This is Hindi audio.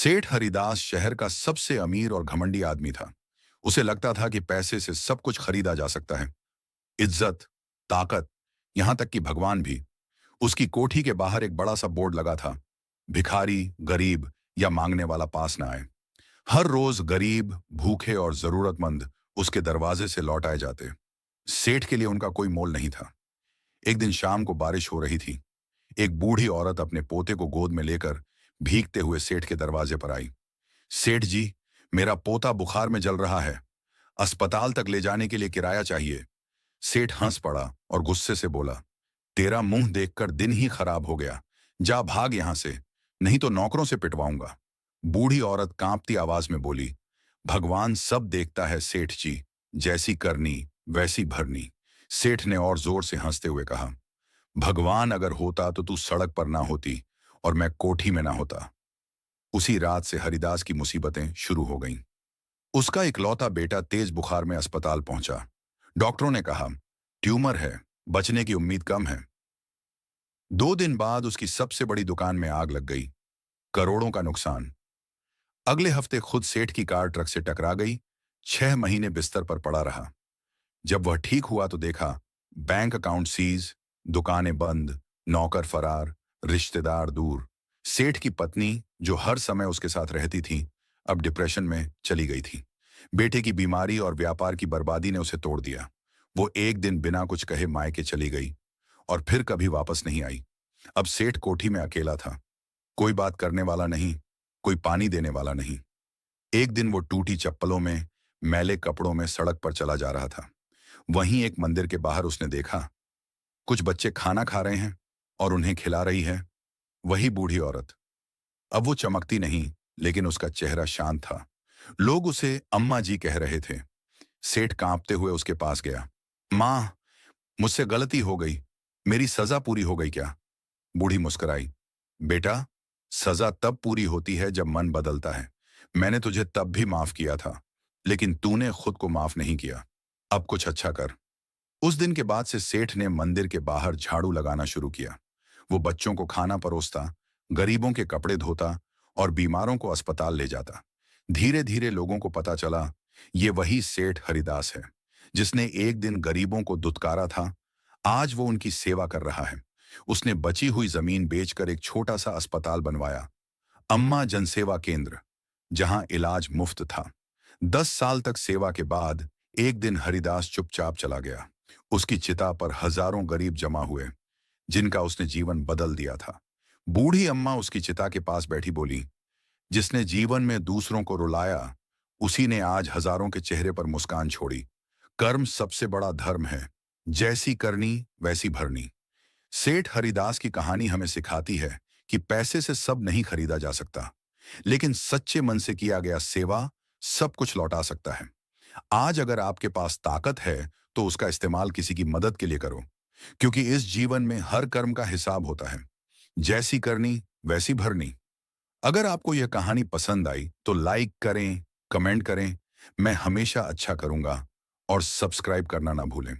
सेठ हरिदास शहर का सबसे अमीर और घमंडी आदमी था। उसे लगता था कि पैसे से सब कुछ खरीदा जा सकता है। इज्जत, ताकत, यहां तक कि भगवान भी। उसकी कोठी के बाहर एक बड़ा सा बोर्ड लगा था, भिखारी, गरीब या मांगने वाला पास न आए। हर रोज गरीब, भूखे और जरूरतमंद उसके दरवाजे से लौट आए जाते। सेठ के लिए उनका कोई मोल नहीं था। एक दिन शाम को बारिश हो रही थी। एक बूढ़ी औरत अपने पोते को गोद में लेकर भीगते हुए सेठ के दरवाजे पर आई। सेठ जी, मेरा पोता बुखार में जल रहा है। अस्पताल तक ले जाने के लिए किराया चाहिए। सेठ हंस पड़ा और गुस्से से बोला, तेरा मुंह देखकर दिन ही खराब हो गया। जा भाग यहां से, नहीं तो नौकरों से पिटवाऊंगा। बूढ़ी औरत कांपती आवाज में बोली, भगवान सब देखता है सेठ जी, जैसी करनी वैसी भरनी। सेठ ने और जोर से हंसते हुए कहा, भगवान अगर होता तो तू सड़क पर ना होती और मैं कोठी में ना होता। उसी रात से हरिदास की मुसीबतें शुरू हो गईं। उसका इकलौता बेटा तेज बुखार में अस्पताल पहुंचा। डॉक्टरों ने कहा, ट्यूमर है, बचने की उम्मीद कम है। 2 दिन बाद उसकी सबसे बड़ी दुकान में आग लग गई। करोड़ों का नुकसान। अगले हफ्ते खुद सेठ की कार ट्रक से टकरा गई। 6 महीने बिस्तर पर पड़ा रहा। जब वह ठीक हुआ तो देखा, बैंक अकाउंट सीज, दुकानें बंद, नौकर फरार, रिश्तेदार दूर। सेठ की पत्नी, जो हर समय उसके साथ रहती थी, अब डिप्रेशन में चली गई थी। बेटे की बीमारी और व्यापार की बर्बादी ने उसे तोड़ दिया। वो एक दिन बिना कुछ कहे मायके चली गई और फिर कभी वापस नहीं आई। अब सेठ कोठी में अकेला था। कोई बात करने वाला नहीं, कोई पानी देने वाला नहीं। एक दिन वो टूटी चप्पलों में, मैले कपड़ों में सड़क पर चला जा रहा था। वहीं एक मंदिर के बाहर उसने देखा, कुछ बच्चे खाना खा रहे हैं और उन्हें खिला रही है वही बूढ़ी औरत। अब वो चमकती नहीं, लेकिन उसका चेहरा शांत था। लोग उसे अम्मा जी कह रहे थे। सेठ कांपते हुए उसके पास गया। मां, मुझसे गलती हो गई। मेरी सजा पूरी हो गई क्या? बूढ़ी मुस्कुराई। बेटा, सजा तब पूरी होती है जब मन बदलता है। मैंने तुझे तब भी माफ किया था, लेकिन तूने खुद को माफ नहीं किया। अब कुछ अच्छा कर। उस दिन के बाद से सेठ ने मंदिर के बाहर झाड़ू लगाना शुरू किया। वो बच्चों को खाना परोसता, गरीबों के कपड़े धोता और बीमारों को अस्पताल ले जाता। धीरे धीरे लोगों को पता चला, ये वही सेठ हरिदास है, जिसने एक दिन गरीबों को दुत्कारा था। आज वो उनकी सेवा कर रहा है। उसने बची हुई जमीन बेचकर एक छोटा सा अस्पताल बनवाया, अम्मा जनसेवा केंद्र, जहां इलाज मुफ्त था। 10 साल तक सेवा के बाद एक दिन हरिदास चुपचाप चला गया। उसकी चिता पर हजारों गरीब जमा हुए, जिनका उसने जीवन बदल दिया था। बूढ़ी अम्मा उसकी चिता के पास बैठी बोली, जिसने जीवन में दूसरों को रुलाया, उसी ने आज हजारों के चेहरे पर मुस्कान छोड़ी। कर्म सबसे बड़ा धर्म है, जैसी करनी वैसी भरनी। सेठ हरिदास की कहानी हमें सिखाती है कि पैसे से सब नहीं खरीदा जा सकता, लेकिन सच्चे मन से किया गया सेवा सब कुछ लौटा सकता है। आज अगर आपके पास ताकत है, तो उसका इस्तेमाल किसी की मदद के लिए करो, क्योंकि इस जीवन में हर कर्म का हिसाब होता है। जैसी करनी वैसी भरनी। अगर आपको यह कहानी पसंद आई तो लाइक करें, कमेंट करें। मैं हमेशा अच्छा करूंगा। और सब्सक्राइब करना ना भूलें।